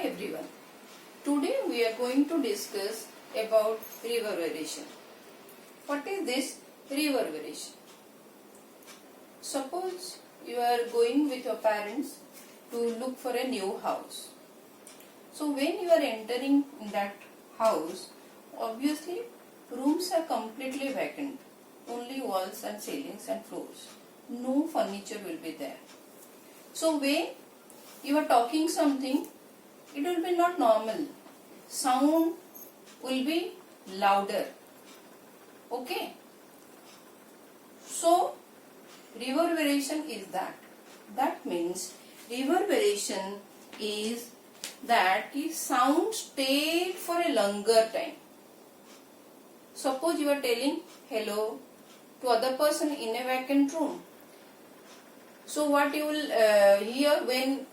everyone. Today we are going to discuss about reverberation. What is this reverberation? Suppose you are going with your parents to look for a new house. So when you are entering that house, obviously rooms are completely vacant. Only walls and ceilings and floors. No furniture will be there. So when you are talking something, it will be not normal. Sound will be louder. Okay? So reverberation is that. That means reverberation is that if sound stayed for a longer time. Suppose you are telling hello to other person in a vacant room. So what you will hear when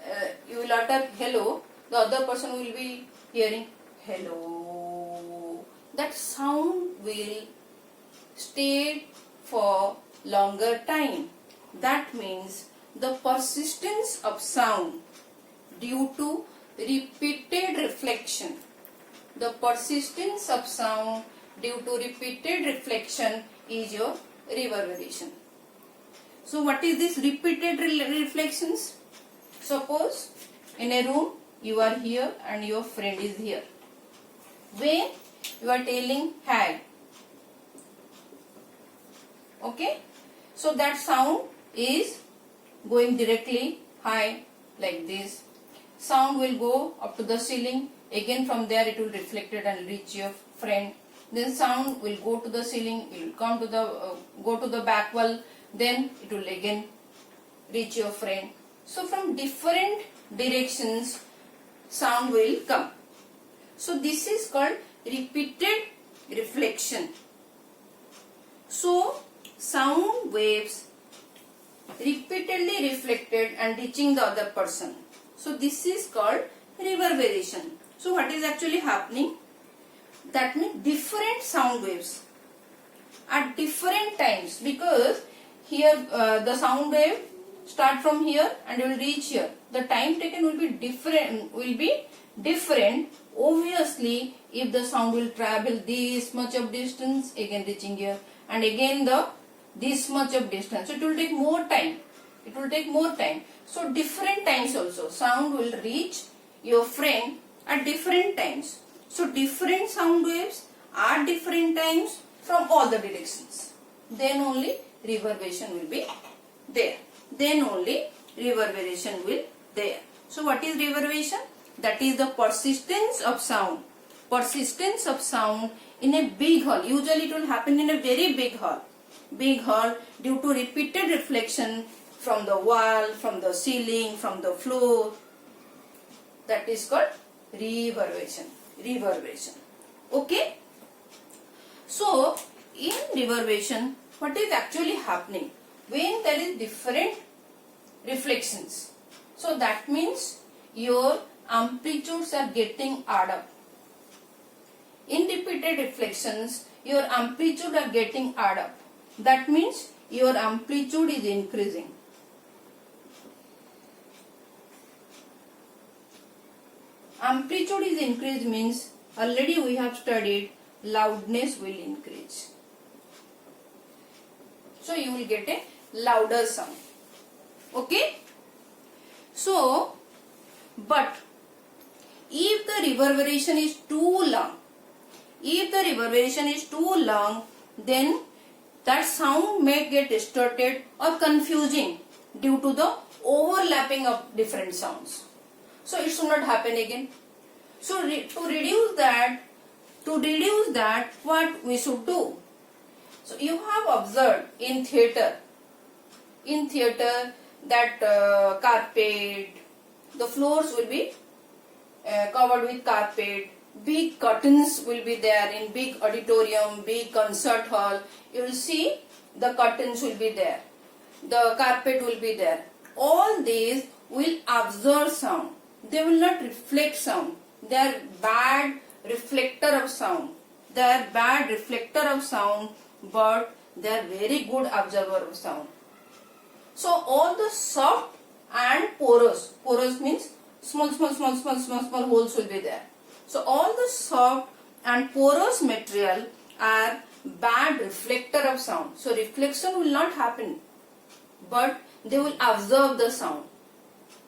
you will utter hello, the other person will be hearing hello. That sound will stay for longer time. That means the persistence of sound due to repeated reflection. The persistence of sound due to repeated reflection is your reverberation. So what is this repeated reflections? Suppose in a room you are here and your friend is here. When you are telling hi, okay, so that sound is going directly hi like this. Sound will go up to the ceiling. Again from there it will reflect it and reach your friend. Then sound will go to the ceiling. It will come to the go to the back wall. Then it will again reach your friend. So from different directions sound will come. So this is called repeated reflection. So sound waves repeatedly reflected and reaching the other person. So this is called reverberation. So what is actually happening? That means different sound waves at different times, because here the sound wave start from here and will reach here. The time taken will be different. Obviously, if the sound will travel this much of distance, again reaching here, and again this much of distance, it will take more time. It will take more time. So different times also sound will reach your friend at different times. So different sound waves at different times from all the directions. Then only reverberation will be there. Then only reverberation will there. So what is reverberation? That is the persistence of sound. Persistence of sound in a big hall. Usually it will happen in a very big hall. Big hall due to repeated reflection from the wall, from the ceiling, from the floor. That is called reverberation. Reverberation. Okay? So in reverberation, what is actually happening? When there is different reflections, so that means your amplitudes are getting add up. In repeated reflections, your amplitude are getting add up. That means your amplitude is increasing. Amplitude is increased means already we have studied loudness will increase. So you will get a louder sound. Okay? So, but if the reverberation is too long, then that sound may get distorted or confusing due to the overlapping of different sounds. So it should not happen again. So to reduce that, what we should do? So you have observed in theatre that carpet, the floors will be covered with carpet. Big curtains will be there in big auditorium, big concert hall. You will see the curtains will be there. The carpet will be there. All these will absorb sound. They will not reflect sound. They are bad reflector of sound. They are bad reflector of sound, but they are very good absorber of sound. So all the soft and porous means small holes will be there. So all the soft and porous material are bad reflector of sound. So reflection will not happen, but they will absorb the sound.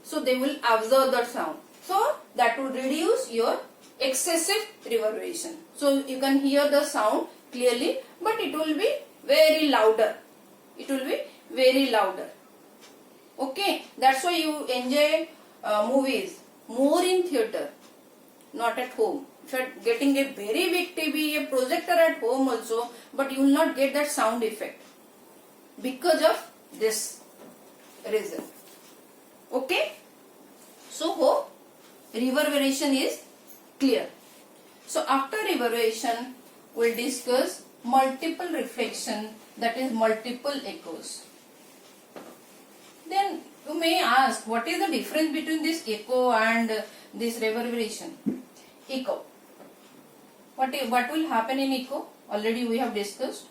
So they will absorb the sound. So that will reduce your excessive reverberation. So you can hear the sound clearly, but it will be very louder. It will be very louder. Okay, that's why you enjoy movies more in theater, not at home. If you are getting a very big TV, a projector at home also, but you will not get that sound effect because of this reason. Okay, so hope reverberation is clear. So after reverberation, we'll discuss multiple reflection, that is multiple echoes. Then you may ask, what is the difference between this echo and this reverberation? Echo. What will happen in echo? Already we have discussed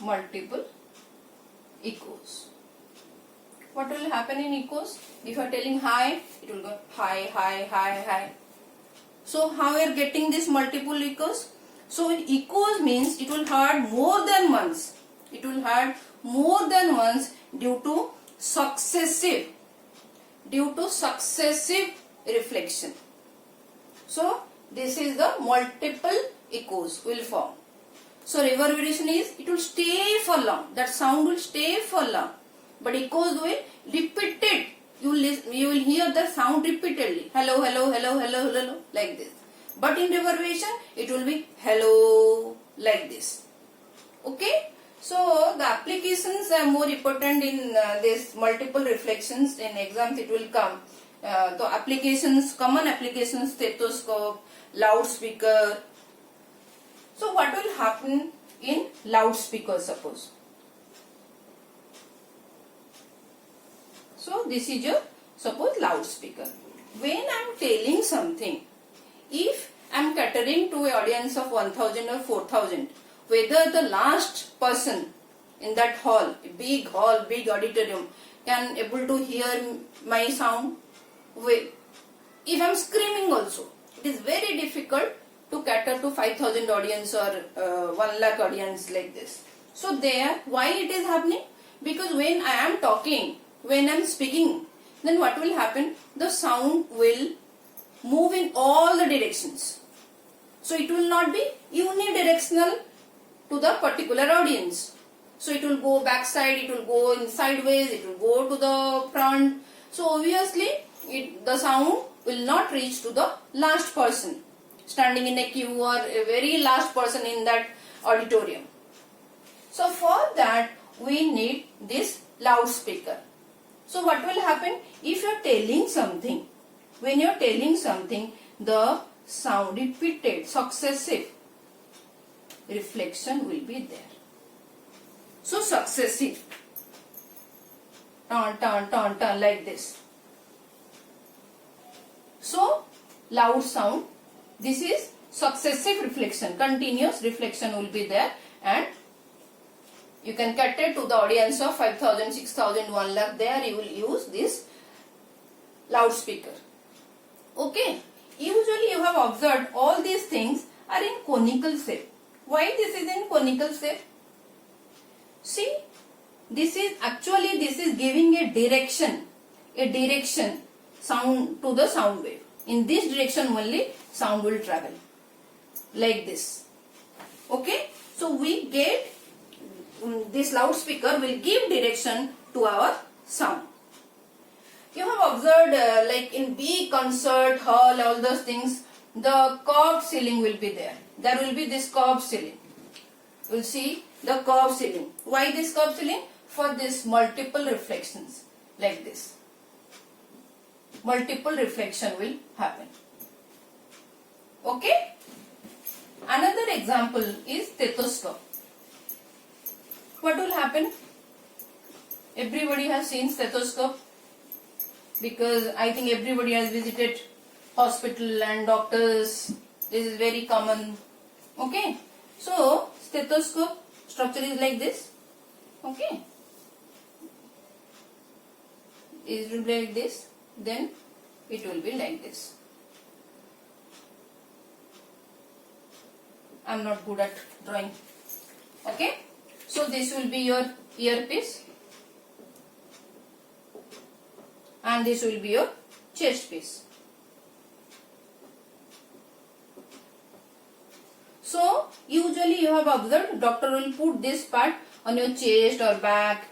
multiple echoes. What will happen in echoes? If you are telling high, it will go high, high, high, high. So how we are getting this multiple echoes? So echoes means it will heard more than once. It will heard more than once due to successive reflection. So this is the multiple echoes will form. So reverberation is, it will stay for long. That sound will stay for long. But echoes will repeated. You will hear the sound repeatedly. Hello, hello, hello, hello, hello, like this. But in reverberation, it will be hello, like this. Okay. So the applications are more important in this multiple reflections. In exams it will come. The applications, common applications, stethoscope, loudspeaker. So what will happen in loudspeaker, suppose? So this is your, suppose, loudspeaker. When I am telling something, if I am catering to an audience of 1000 or 4000, whether the last person in that hall, big auditorium, can able to hear my sound? Well, if I am screaming also, it is very difficult to cater to 5000 audience or 1 lakh audience like this. So there, why it is happening? Because when I am talking, when I am speaking, then what will happen? The sound will move in all the directions. So it will not be unidirectional to the particular audience. So it will go backside, it will go in sideways, it will go to the front. So obviously the sound will not reach to the last person standing in a queue or a very last person in that auditorium. So for that we need this loudspeaker. So what will happen? If you are telling something, when you are telling something, the sound repeated, successive reflection will be there. So successive, turn like this. So loud sound, this is successive reflection, continuous reflection will be there, and you can cater to the audience of 5000, 6000, 1 lakh. There you will use this loudspeaker. Okay. Usually you have observed all these things are in conical shape. Why this is in conical shape? See, this is giving a direction sound to the sound wave. In this direction only sound will travel, like this. Okay. So we get this loudspeaker will give direction to our sound. You have observed like in big concert hall, all those things, the curved ceiling will be there. There will be this curved ceiling. You will see the curved ceiling. Why this curved ceiling? For this multiple reflections, like this. Multiple reflection will happen. Okay. Another example is stethoscope. What will happen? Everybody has seen stethoscope, because I think everybody has visited hospital and doctors. This is very common. Okay. So stethoscope structure is like this. Okay. It will be like this. Then it will be like this. I am not good at drawing. Okay. So this will be your earpiece. And this will be your chest piece. So usually you have observed doctor will put this part on your chest or back.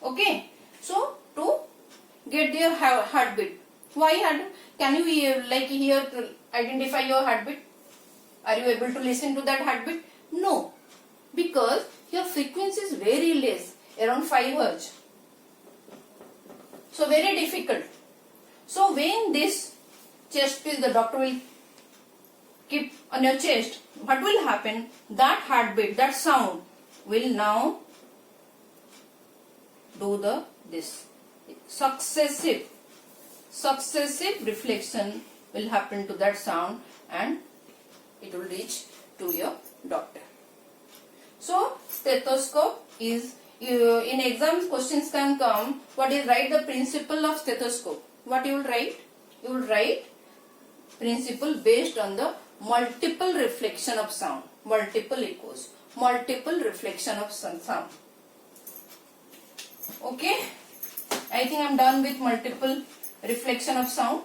Okay. So to get their heartbeat. Why heartbeat? Can you like here identify your heartbeat? Are you able to listen to that heartbeat? No. Because your frequency is very less, around 5 Hz. So very difficult. So when this chest piece the doctor will keep on your chest, what will happen? That heartbeat, that sound will now do this successive reflection will happen to that sound and it will reach to your doctor. So stethoscope is, in exams questions can come, what is write the principle of stethoscope? What you will write? You will write principle based on the multiple reflection of sound, multiple echoes, multiple reflection of sound. Okay, I think I am done with multiple reflection of sound.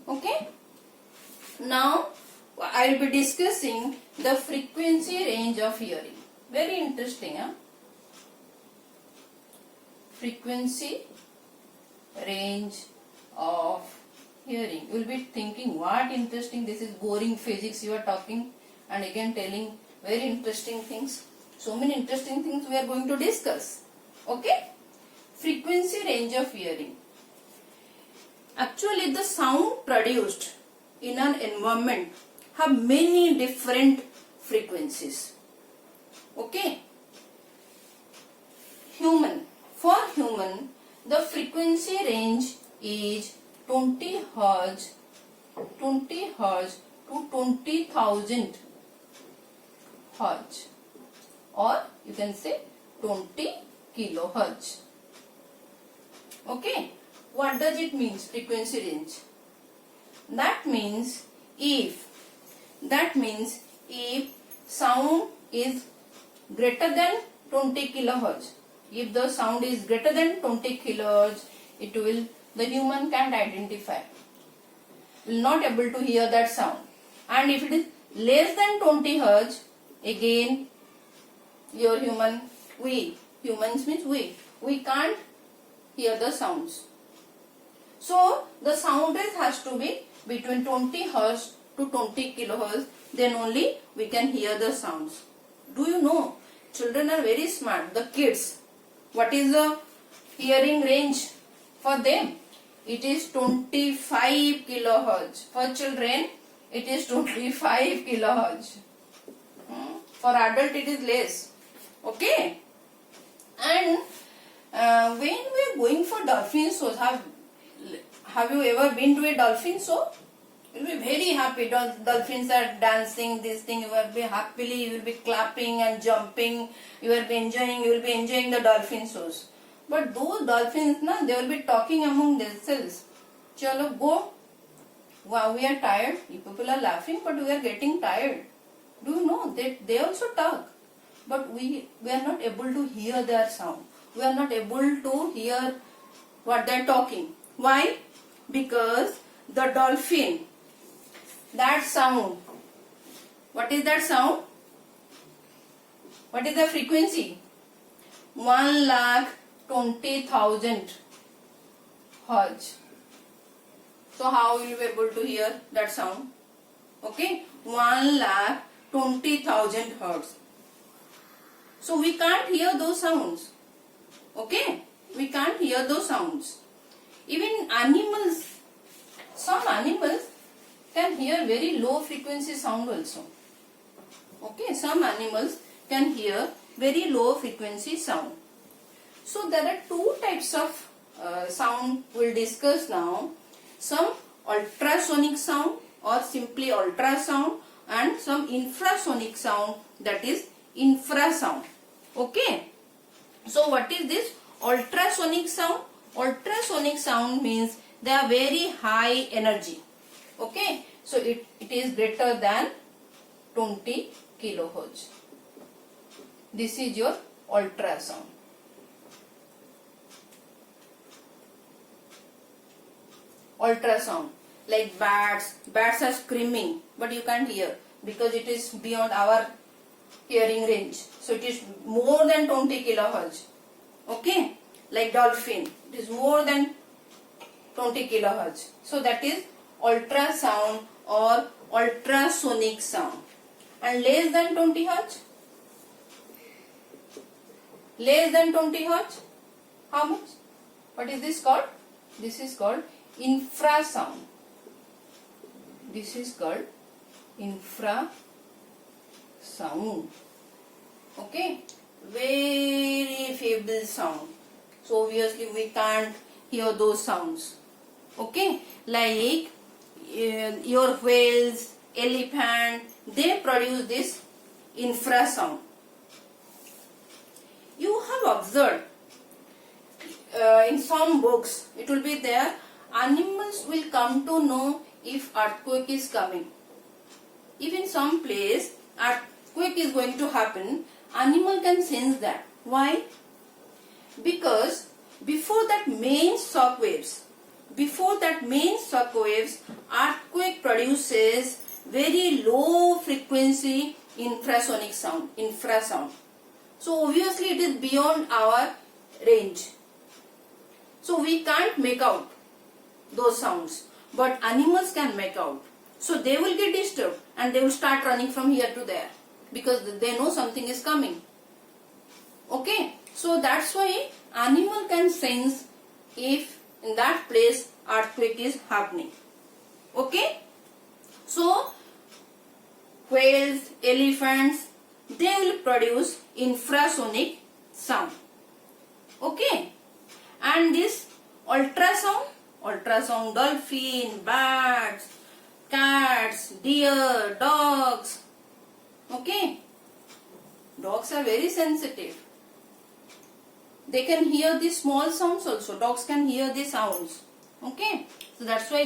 Okay, now I will be discussing the frequency range of hearing. Very interesting, huh? Frequency range of hearing. You will be thinking, what interesting, this is boring physics you are talking, and again telling very interesting things. So many interesting things we are going to discuss. Okay? Frequency range of hearing. Actually, the sound produced in an environment have many different frequencies. Okay? For human, the frequency range is 20 Hz to 20,000 Hz, or you can say 20 kilohertz. Okay, what does it mean, frequency range? That means if sound is greater than 20 kilohertz, if the sound is greater than 20 kilohertz, the human can't identify, will not able to hear that sound. And if it is less than 20 hertz, again your humans means we can't hear the sounds. So the sound rate has to be between 20 hertz to 20 kilohertz, then only we can hear the sounds. Do you know, children are very smart, the kids. What is the hearing range for them? It is 25 kilohertz. For children, it is 25 kilohertz. For adult, it is less. Okay? And when we are going for dolphin shows, have you ever been to a dolphin show? You will be very happy. Dolphins are dancing, this thing, you will be happily, you will be clapping and jumping, you will be enjoying the dolphin shows. But those dolphins, they will be talking among themselves. Chalo, go. Wow, we are tired. You people are laughing, but we are getting tired. Do you know that they also talk? But we are not able to hear their sound. We are not able to hear what they are talking. Why? Because the dolphin, that sound, what is that sound? What is the frequency? 1,20,000 Hz. So how will you be able to hear that sound? Okay, 1,20,000 Hz. So we can't hear those sounds. Okay, we can't hear those sounds. Even animals, some animals can hear very low frequency sound also. Okay, some animals can hear very low frequency sound. So there are two types of sound we'll discuss now. Some ultrasonic sound or simply ultrasound, and some infrasonic sound, that is infrasound. Okay. So what is this ultrasonic sound? Ultrasonic sound means they are very high energy. Okay, so it is greater than 20 kilohertz. This is your ultrasound. Ultrasound, like bats are screaming, but you can't hear because it is beyond our hearing range. So it is more than 20 kilohertz. Okay, like dolphin, it is more than 20 kilohertz. So that is ultrasound or ultrasonic sound. And less than 20 hertz? Less than 20 hertz? How much? What is this called? This is called infrasound. This is called infrasound. Okay, very feeble sound. So obviously we can't hear those sounds. Okay, like your whales, elephant, they produce this infrasound. You have observed in some books, it will be there, animals will come to know if earthquake is coming. If in some place earthquake is going to happen, animal can sense that. Why? Because before that main shock waves, earthquake produces very low frequency infrasonic sound, infrasound. So obviously it is beyond our range. So we can't make out those sounds, but animals can make out. So they will get disturbed and they will start running from here to there because they know something is coming. Okay, so that's why animal can sense if in that place earthquake is happening. Okay, so whales, elephants, they will produce infrasonic sound. Okay, and this ultrasound dolphin, bats, cats, deer, dogs. Okay, dogs are very sensitive. They can hear the small sounds also. Dogs can hear the sounds. Okay, so that's why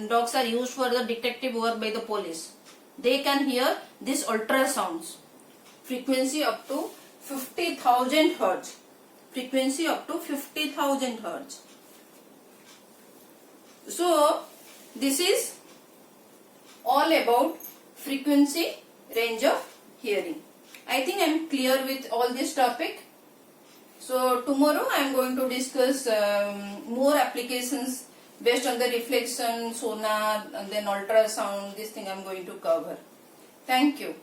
dogs are used for the detective work by the police. They can hear these ultrasounds. Frequency up to 50,000 hertz. Frequency up to 50,000 hertz. So this is all about frequency range of hearing. I think I am clear with all this topic. So tomorrow I am going to discuss more applications based on the reflection, sonar, and then ultrasound. This thing I am going to cover. Thank you.